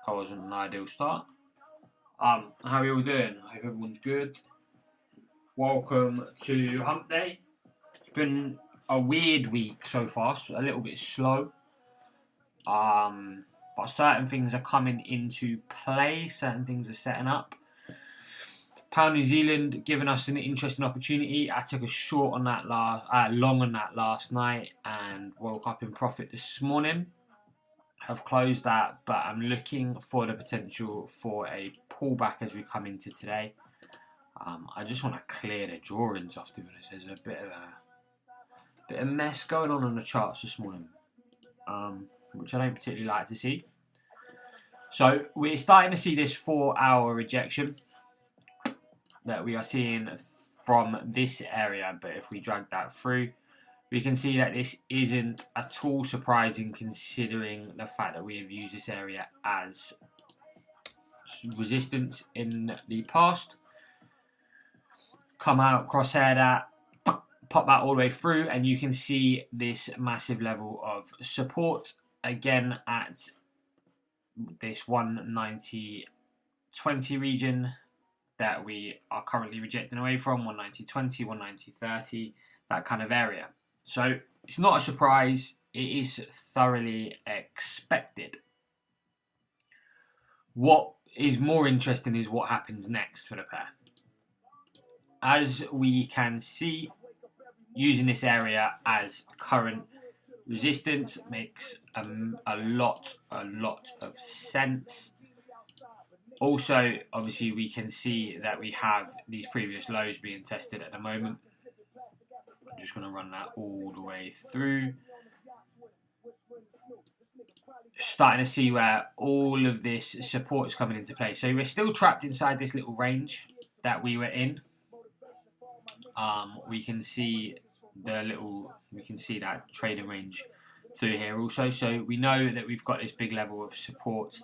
That wasn't an ideal start. How are you all doing? I hope everyone's good. Welcome to Hump Day. It's been a weird week so far, so a little bit slow. But certain things are coming into play. Certain things are setting up. Pound New Zealand giving us an interesting opportunity. I took a short on that long on that last night, and woke up in profit this morning. Have closed that, but I'm looking for the potential for a pullback as we come into today. I just want to clear the drawings off, to be honest. There's a bit of mess going on the charts this morning, which I don't particularly like to see. So we're starting to see this 4-hour rejection that we are seeing from this area, but if we drag that through, we can see that this isn't at all surprising considering the fact that we have used this area as resistance in the past. Come out, crosshair that, pop that all the way through, and you can see this massive level of support again at this 190.20 region that we are currently rejecting away from, 190.20, 190.30, that kind of area. So it's not a surprise, it is thoroughly expected. What is more interesting is what happens next for the pair. As we can see, using this area as current resistance makes a lot of sense. Also, obviously, we can see that we have these previous lows being tested at the moment. I'm just going to run that all the way through. Starting to see where all of this support is coming into play. So we're still trapped inside this little range that we were in. We can see that trading range through here also. So we know that we've got this big level of support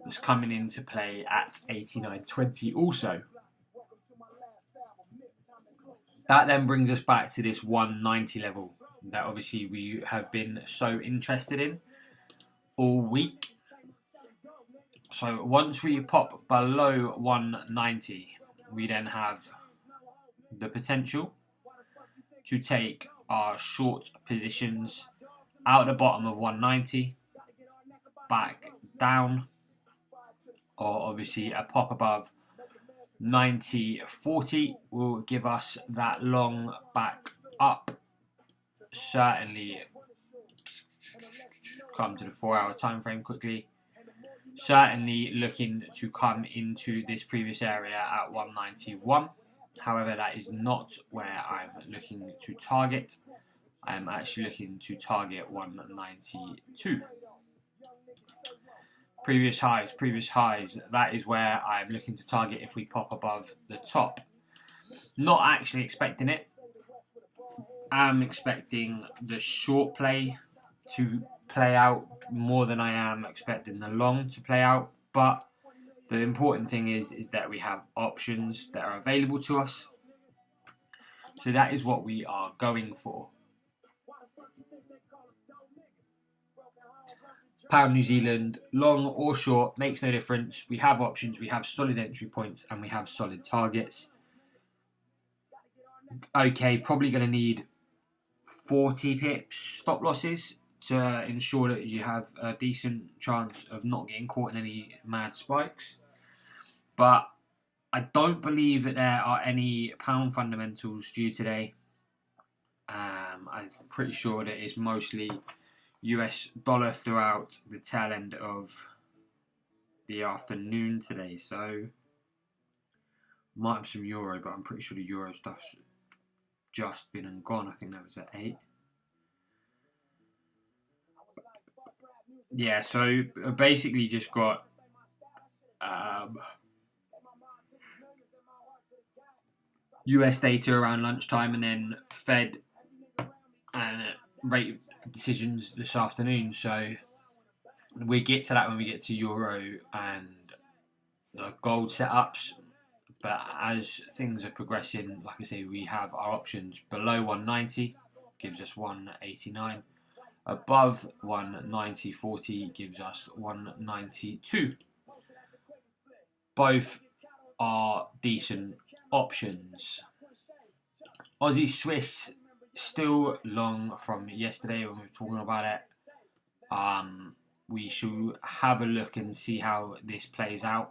that's coming into play at 89.20 also. That then brings us back to this 190 level that obviously we have been so interested in all week. So once we pop below 190, we then have the potential to take our short positions out the bottom of 190, back down, or obviously a pop above 90.40 will give us that long back up. Certainly come to the 4-hour time frame quickly. Certainly looking to come into this previous area at 191. However, that is not where I'm looking to target. I'm actually looking to target 192. Previous highs, that is where I'm looking to target if we pop above the top. Not actually expecting it. I'm expecting the short play to play out more than I am expecting the long to play out. But the important thing is that we have options that are available to us. So that is what we are going for. Pound New Zealand, long or short, makes no difference. We have options, we have solid entry points, and we have solid targets. Okay, probably going to need 40 pips stop losses to ensure that you have a decent chance of not getting caught in any mad spikes. But I don't believe that there are any pound fundamentals due today. I'm pretty sure that it's mostly US dollar throughout the tail end of the afternoon today. So might have some euro, but I'm pretty sure the euro stuff's just been and gone. I think that was at 8. Yeah, so basically just got US data around lunchtime, and then Fed and rate decisions this afternoon. So we get to that when we get to euro and the gold setups. But as things are progressing, like I say, we have our options below 190, gives us 189. Above 190.40 gives us 192. Both are decent options. Aussie Swiss still long from yesterday when we were talking about it. We should have a look and see how this plays out.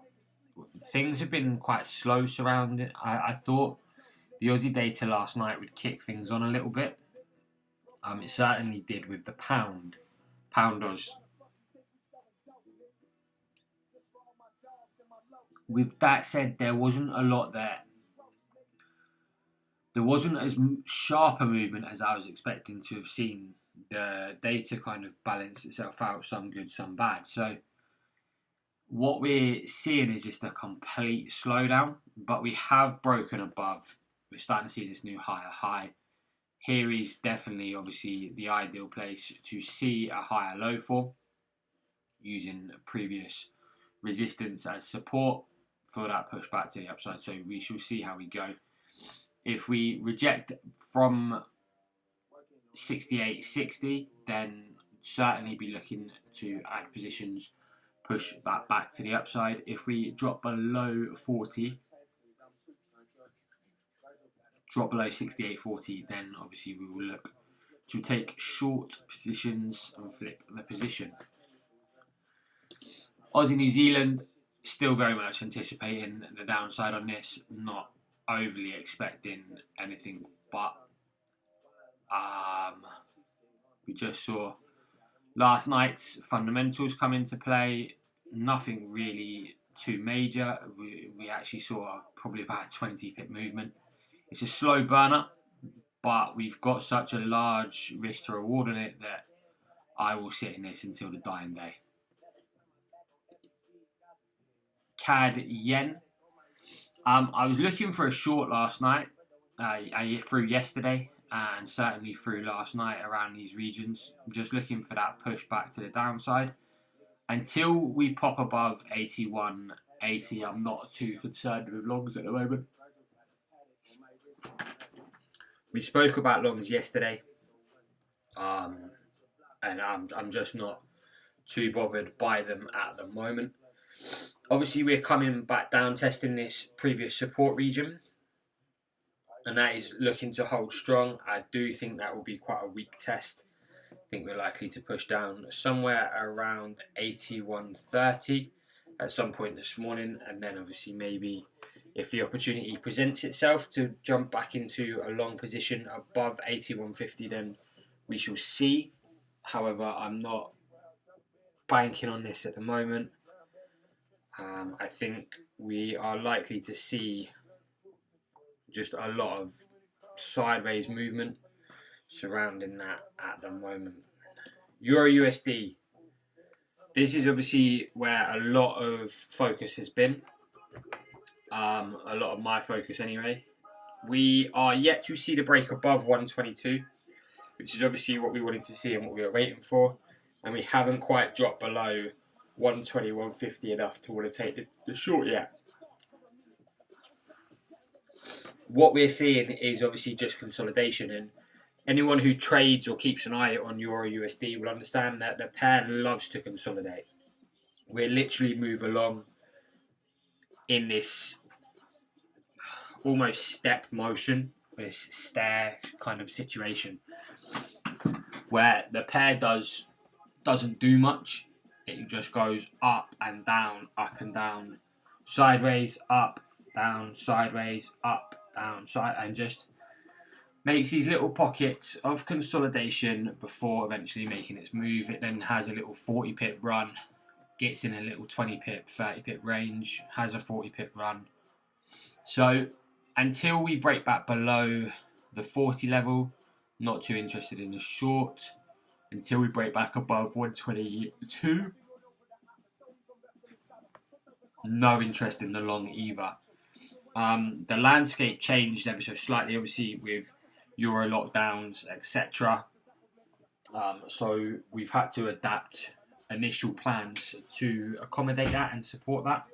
Things have been quite slow surrounding. I thought the Aussie data last night would kick things on a little bit. It certainly did with the pound. Pounders. With that said, there wasn't a lot there. There wasn't as sharp a movement as I was expecting to have seen. The data kind of balanced itself out, some good, some bad. So what we're seeing is just a complete slowdown, but we have broken above. We're starting to see this new higher high. Here is definitely, obviously, the ideal place to see a higher low for, using previous resistance as support for that push back to the upside. So we shall see how we go. If we reject from 68.60, then certainly be looking to add positions, push that back to the upside. If we drop below 40, drop below 68.40, then obviously we will look to take short positions and flip the position. Aussie New Zealand, still very much anticipating the downside on this, not overly expecting anything, but we just saw last night's fundamentals come into play. Nothing really too major. We actually saw probably about a 20 pip movement. It's a slow burner, but we've got such a large risk to reward on it that I will sit in this until the dying day. CAD Yen. I was looking for a short last night, through yesterday, and certainly through last night around these regions. I'm just looking for that push back to the downside. Until we pop above 81.80, I'm not too concerned with longs at the moment. We spoke about longs yesterday, and I'm just not too bothered by them at the moment. Obviously, we're coming back down, testing this previous support region, and that is looking to hold strong. I do think that will be quite a weak test. I think we're likely to push down somewhere around 81.30 at some point this morning, and then obviously maybe if the opportunity presents itself to jump back into a long position above 81.50, then we shall see. However, I'm not banking on this at the moment. I think we are likely to see just a lot of sideways movement surrounding that at the moment. Euro USD. This is obviously where a lot of focus has been. A lot of my focus anyway. We are yet to see the break above 122, which is obviously what we wanted to see and what we were waiting for. And we haven't quite dropped below 120, 150 enough to want to take the short yet. What we're seeing is obviously just consolidation, and anyone who trades or keeps an eye on Euro USD will understand that the pair loves to consolidate. We'll literally move along in this almost step motion, this stair kind of situation, where the pair doesn't do much. It just goes up and down, sideways, up, down, sideways, up, down, side, and just makes these little pockets of consolidation before eventually making its move. It then has a little 40 pip run, gets in a little 20 pip, 30 pip range, has a 40 pip run. So until we break back below the 40 level, not too interested in the short. Until we break back above 122, no interest in the long either. The landscape changed ever so slightly, obviously, with Euro lockdowns, etc. So we've had to adapt initial plans to accommodate that and support that.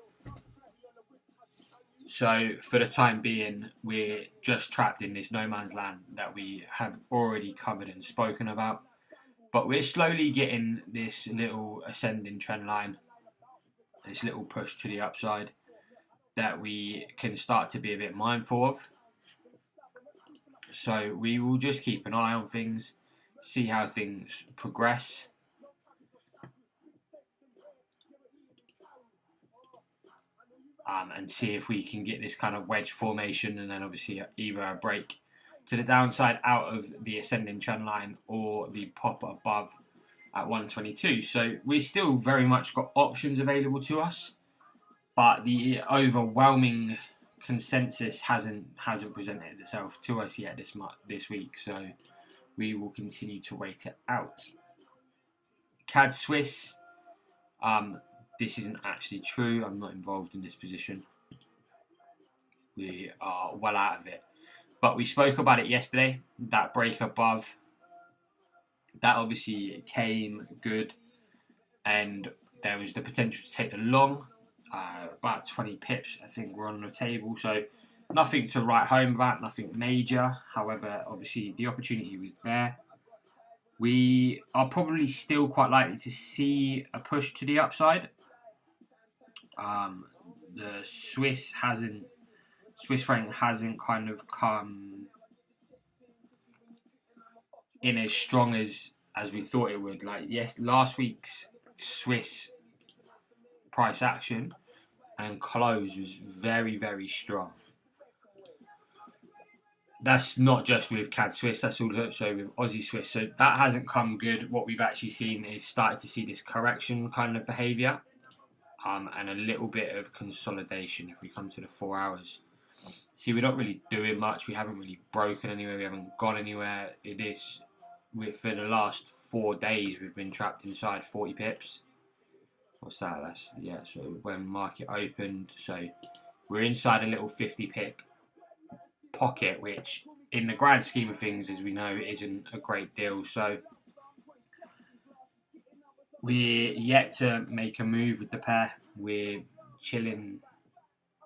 So for the time being, we're just trapped in this no man's land that we have already covered and spoken about. But we're slowly getting this little ascending trend line, this little push to the upside that we can start to be a bit mindful of. So we will just keep an eye on things, see how things progress. And see if we can get this kind of wedge formation, and then obviously either a break to the downside out of the ascending trend line or the pop above at 122. So we still very much got options available to us, but the overwhelming consensus hasn't presented itself to us yet this week. So we will continue to wait it out. CAD Swiss. This isn't actually true. I'm not involved in this position. We are well out of it. But we spoke about it yesterday. That break above, that obviously came good. And there was the potential to take the long. About 20 pips, I think, were on the table. So nothing to write home about, nothing major. However, obviously, the opportunity was there. We are probably still quite likely to see a push to the upside. The Swiss franc hasn't kind of come in as strong as we thought it would. Like, yes, last week's Swiss price action and close was very, very strong. That's not just with CAD Swiss, that's also with Aussie Swiss. So that hasn't come good. What we've actually seen is started to see this correction kind of behaviour. And a little bit of consolidation if we come to the 4 hours. See, we're not really doing much. We haven't really broken anywhere. We haven't gone anywhere. For the last 4 days, we've been trapped inside 40 pips. What's that? So when market opened, so we're inside a little 50 pip pocket, which in the grand scheme of things, as we know, isn't a great deal. So we're yet to make a move with the pair. We're chilling,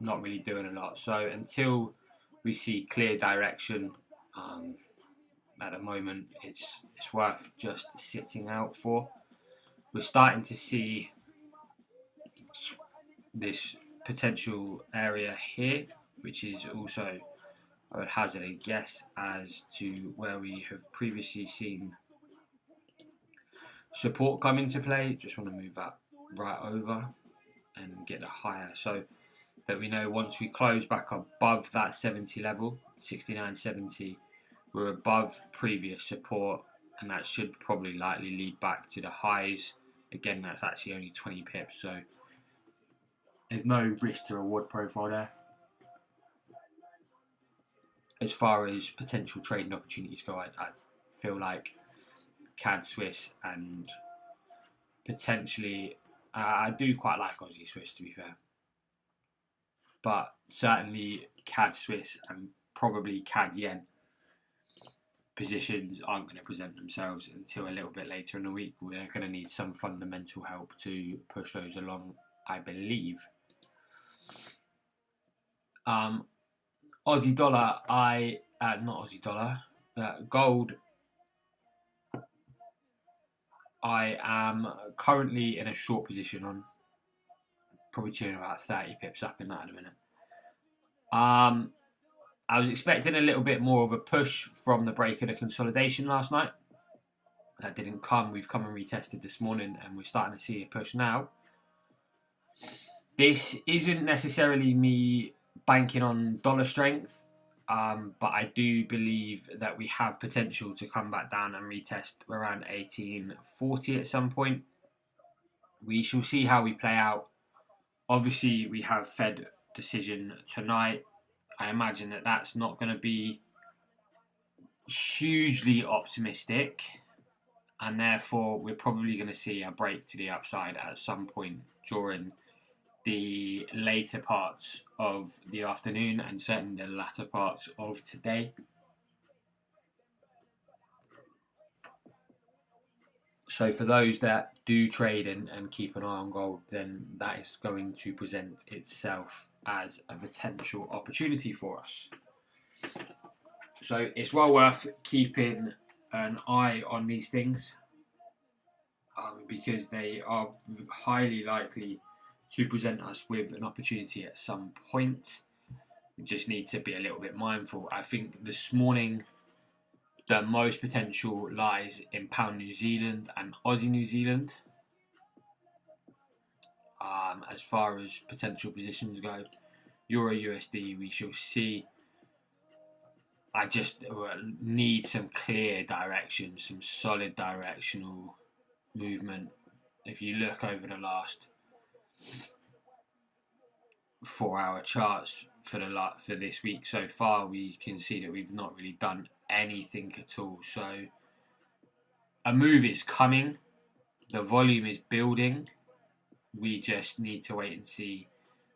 not really doing a lot. So until we see clear direction, at the moment, it's worth just sitting out for. We're starting to see this potential area here, which is also, I would hazard a guess as to where we have previously seen support come into play. Just want to move that right over and get the higher, so that we know once we close back above that 70 level, 69.70, we're above previous support, and that should probably likely lead back to the highs. Again, that's actually only 20 pips, so there's no risk to reward profile there. As far as potential trading opportunities go, I feel like CAD Swiss and potentially, I do quite like Aussie Swiss, to be fair. But certainly CAD Swiss and probably CAD Yen positions aren't going to present themselves until a little bit later in the week. We're going to need some fundamental help to push those along, I believe. Aussie dollar, gold. I am currently in a short position on, probably tuning about 30 pips up in that in a minute. I was expecting a little bit more of a push from the break of the consolidation last night. That didn't come. We've come and retested this morning, and we're starting to see a push now. This isn't necessarily me banking on dollar strength, but I do believe that we have potential to come back down and retest around 1840 at some point. We shall see how we play out. Obviously, we have Fed decision tonight. I imagine that that's not going to be hugely optimistic, and therefore we're probably going to see a break to the upside at some point during the later parts of the afternoon and certainly the latter parts of today. So for those that do trade and keep an eye on gold, then that is going to present itself as a potential opportunity for us. So it's well worth keeping an eye on these things. because they are highly likely to present us with an opportunity at some point. We just need to be a little bit mindful. I think this morning the most potential lies in pound New Zealand and Aussie New Zealand. As far as potential positions go, Euro USD we shall see. I just need some clear direction, some solid directional movement. If you look over the last 4-hour charts for this week so far, we can see that we've not really done anything at all. So a move is coming. The volume is building. We just need to wait and see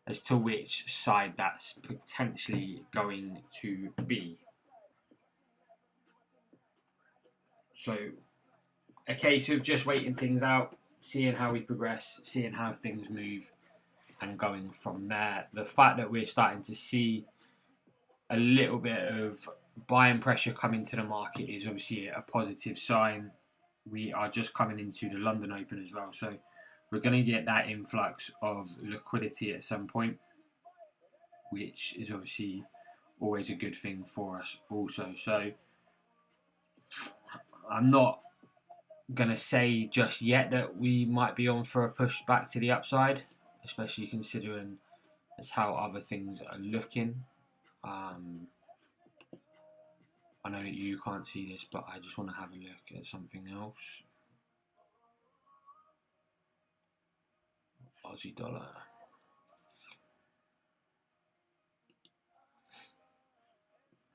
as to which side that's potentially going to be. So a case of just waiting things out, seeing how we progress, seeing how things move, and going from there. The fact that we're starting to see a little bit of buying pressure come into the market is obviously a positive sign. We are just coming into the London Open as well, so we're going to get that influx of liquidity at some point, which is obviously always a good thing for us also. So I'm not going to say just yet that we might be on for a push back to the upside, especially considering as how other things are looking. I know that you can't see this, but I just want to have a look at something else. Aussie dollar.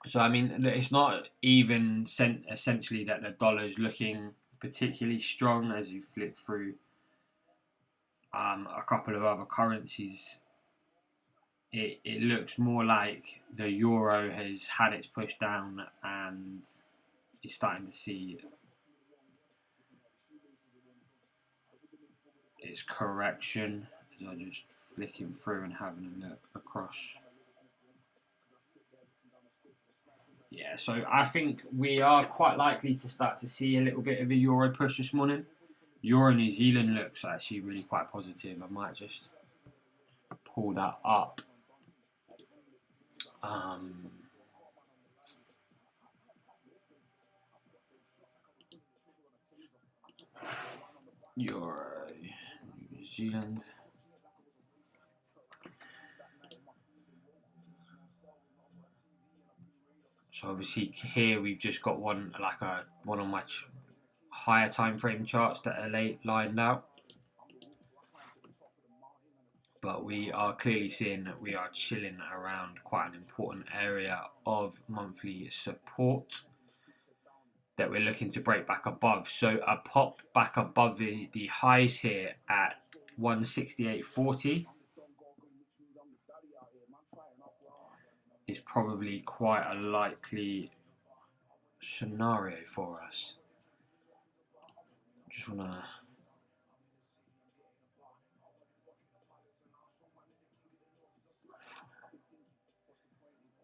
So I mean, it's not even essentially that the dollar is looking particularly strong as you flick through a couple of other currencies. It looks more like the euro has had its push down and is starting to see its correction as I'm just flicking through and having a look across. Yeah, so I think we are quite likely to start to see a little bit of a euro push this morning. Euro New Zealand looks actually really quite positive. I might just pull that up. Euro New Zealand. So obviously here we've just got one on my higher time frame charts that are lined out. But we are clearly seeing that we are chilling around quite an important area of monthly support that we're looking to break back above. So a pop back above the highs here at 168.40 is probably quite a likely scenario for us. Just want to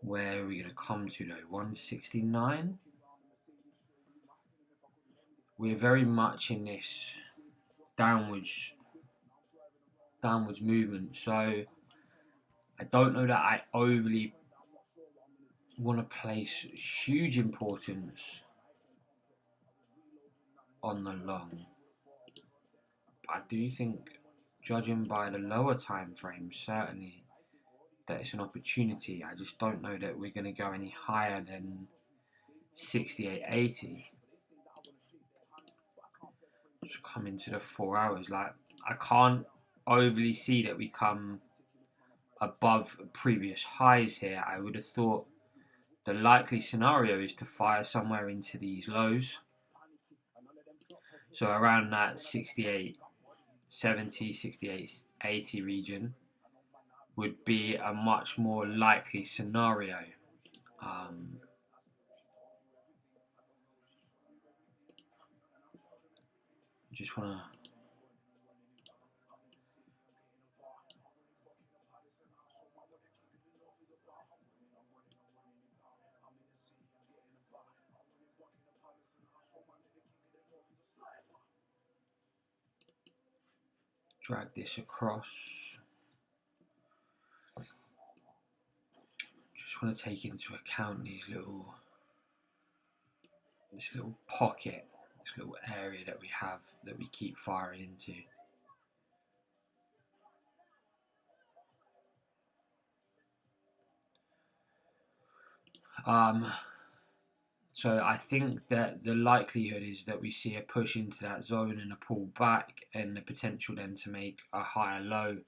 where are we going to come to though? 169. We're very much in this downwards movement, so I don't know that I overly want to place huge importance on the long. I do think, judging by the lower time frame, certainly that it's an opportunity. I just don't know that we're going to go any higher than 68.80. Just come into the 4 hours. Like, I can't overly see that we come above previous highs here. I would have thought the likely scenario is to fire somewhere into these lows. So around that 68.70, 68.80 region would be a much more likely scenario. Just want to drag this across. Just want to take into account this little pocket, this little area that we have that we keep firing into. So I think that the likelihood is that we see a push into that zone and a pull back, and the potential then to make a higher low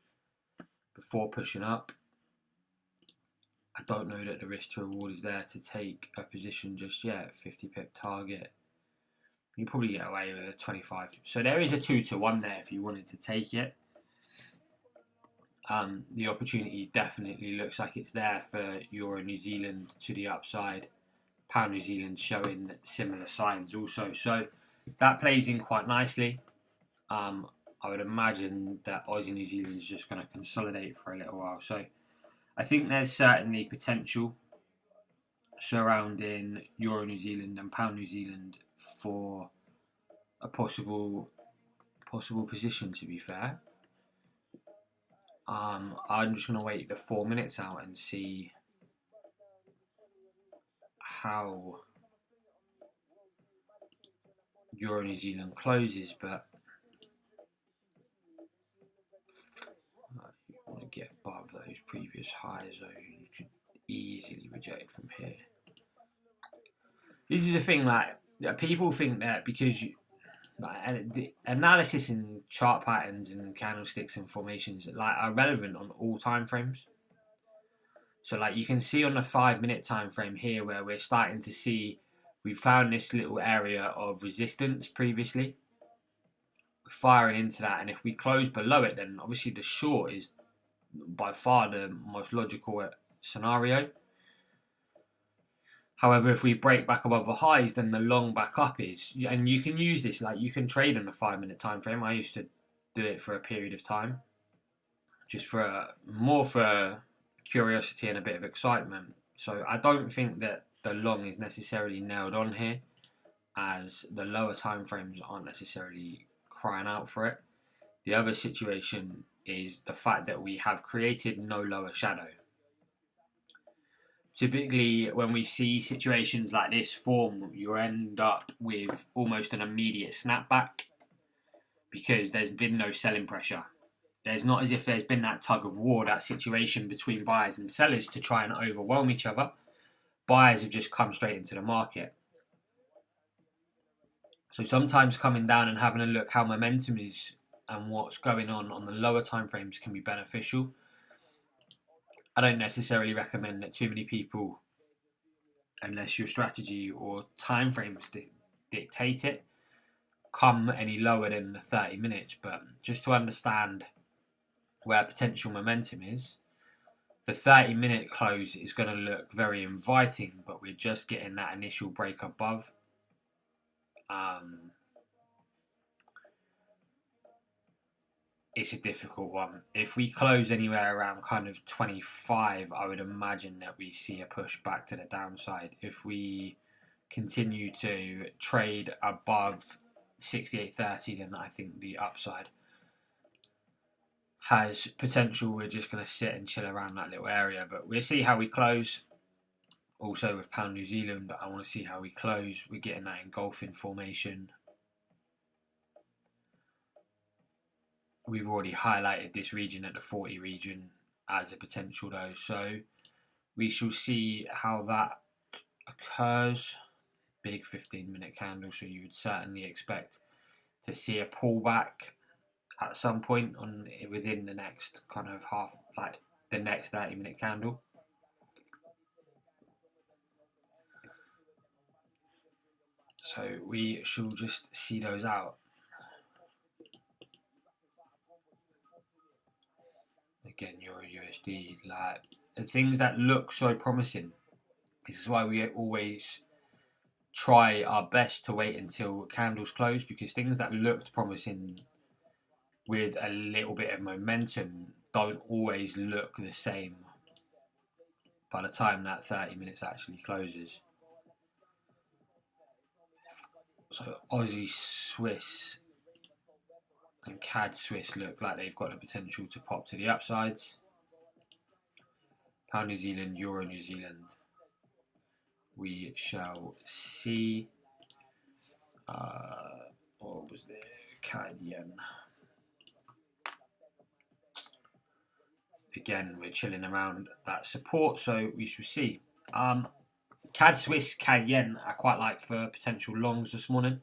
before pushing up. I don't know that the risk to reward is there to take a position just yet. 50 pip target. You probably get away with a 25. So there is a 2-to-1 there if you wanted to take it. The opportunity definitely looks like it's there for Euro New Zealand to the upside. Pound New Zealand showing similar signs also. So that plays in quite nicely. I would imagine that Aussie New Zealand is just going to consolidate for a little while. So I think there's certainly potential surrounding Euro New Zealand and Pound New Zealand for a possible position, to be fair. I'm just going to wait the 4 minutes out and see how Euro New Zealand closes, but you want to get above those previous highs, though you could easily reject from here. This is a thing that people think that because the analysis in chart patterns and candlesticks and formations are relevant on all time frames. So you can see on the 5 minute time frame here where we're starting to see we found this little area of resistance previously. We're firing into that, and if we close below it, then obviously the short is by far the most logical scenario. However, if we break back above the highs, then the long back up is, and you can use this, you can trade on a 5 minute time frame. I used to do it for a period of time, just for more for curiosity and a bit of excitement. So I don't think that the long is necessarily nailed on here, as the lower time frames aren't necessarily crying out for it. The other situation is the fact that we have created no lower shadow. Typically, when we see situations like this form, you end up with almost an immediate snapback because there's been no selling pressure. There's not as if there's been that tug of war, that situation between buyers and sellers to try and overwhelm each other. Buyers have just come straight into the market. So sometimes coming down and having a look how momentum is and what's going on the lower time frames can be beneficial. I don't necessarily recommend that too many people, unless your strategy or time frames dictate it, come any lower than the 30 minutes. But just to understand where potential momentum is, the 30-minute close is going to look very inviting, but we're just getting that initial break above. It's a difficult one. If we close anywhere around kind of 25, I would imagine that we see a push back to the downside. If we continue to trade above 68.30, then I think the upside has potential. We're just going to sit and chill around that little area, but we'll see how we close. Also with Pound New Zealand, I want to see how we close. We're getting that engulfing formation. We've already highlighted this region at the 40 region as a potential though, so we shall see how that occurs. Big 15-minute candle, so you would certainly expect to see a pullback at some point within the next kind of the next 30-minute candle. So we shall just see those out. Again, Euro USD, the things that look so promising. This is why we always try our best to wait until candles close, because things that looked promising with a little bit of momentum don't always look the same by the time that 30 minutes actually closes. So Aussie Swiss and CAD Swiss look like they've got the potential to pop to the upsides. Pound New Zealand, Euro New Zealand. We shall see. What was the CAD yen? Again, we're chilling around that support, so we shall see. CAD Swiss, CAD yen, I quite like for potential longs this morning.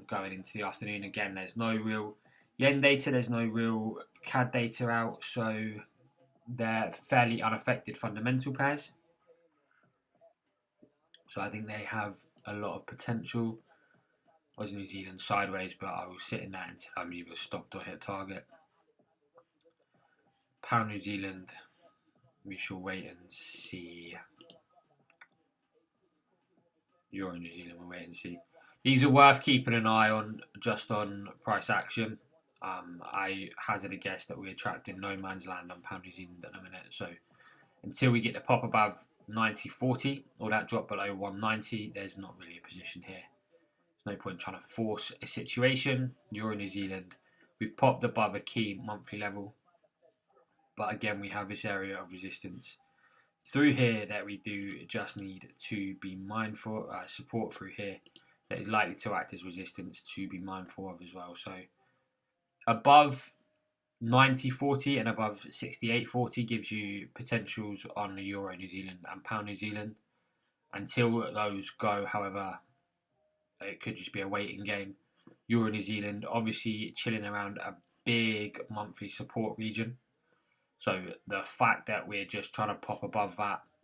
Going into the afternoon, again, there's no real yen data, there's no real CAD data out, so they're fairly unaffected fundamental pairs. So I think they have a lot of potential. Aussie New Zealand sideways, but I will sit in that until I'm either stopped or hit target. Pound New Zealand, we shall wait and see. Euro New Zealand, we'll wait and see. These are worth keeping an eye on, just on price action. I hazard a guess that we're trapped in no man's land on Pound New Zealand at the minute. So until we get the pop above 90.40 or that drop below 190, there's not really a position here. There's no point trying to force a situation. Euro New Zealand, we've popped above a key monthly level, but again we have this area of resistance through here that we do just need to be mindful. Support through here that is likely to act as resistance to be mindful of as well. So above 90.40 and above 68.40 gives you potentials on the Euro New Zealand and Pound New Zealand. Until those go, however, it could just be a waiting game. Euro New Zealand obviously chilling around a big monthly support region. So the fact that we're just trying to pop above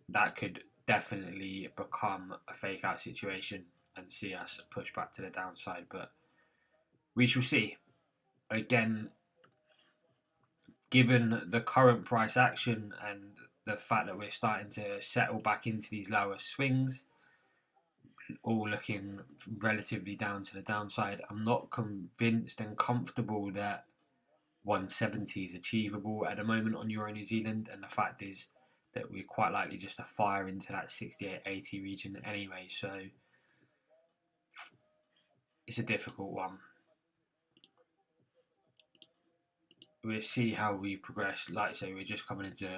that could definitely become a fake out situation and see us push back to the downside. But we shall see. Again, given the current price action and the fact that we're starting to settle back into these lower swings, all looking relatively down to the downside, I'm not convinced and comfortable that 170 is achievable at the moment on Euro New Zealand, and the fact is that we're quite likely just to fire into that 68.80 region anyway, so it's a difficult one. We'll see how we progress. Like I say, we're just coming into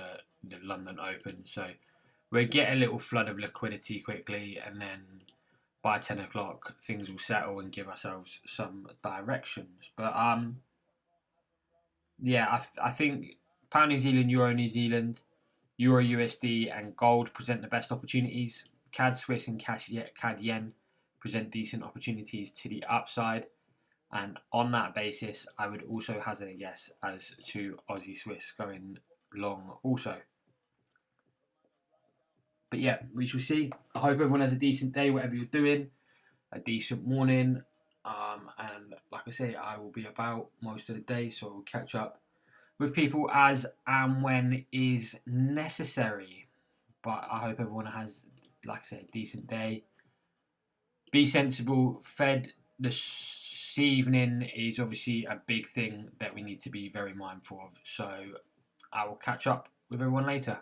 the London Open, so we'll get a little flood of liquidity quickly, and then by 10 o'clock things will settle and give ourselves some directions. But yeah, I think Pound New Zealand, Euro New Zealand, Euro USD and gold present the best opportunities. CAD Swiss and CAD yen present decent opportunities to the upside. And on that basis, I would also hazard a guess as to Aussie Swiss going long also. But yeah, we shall see. I hope everyone has a decent day, whatever you're doing, a decent morning. And like I say, I will be about most of the day, so I'll catch up with people as and when is necessary. But I hope everyone has, like I say, a decent day. Be sensible. Fed this evening is obviously a big thing that we need to be very mindful of. So I will catch up with everyone later.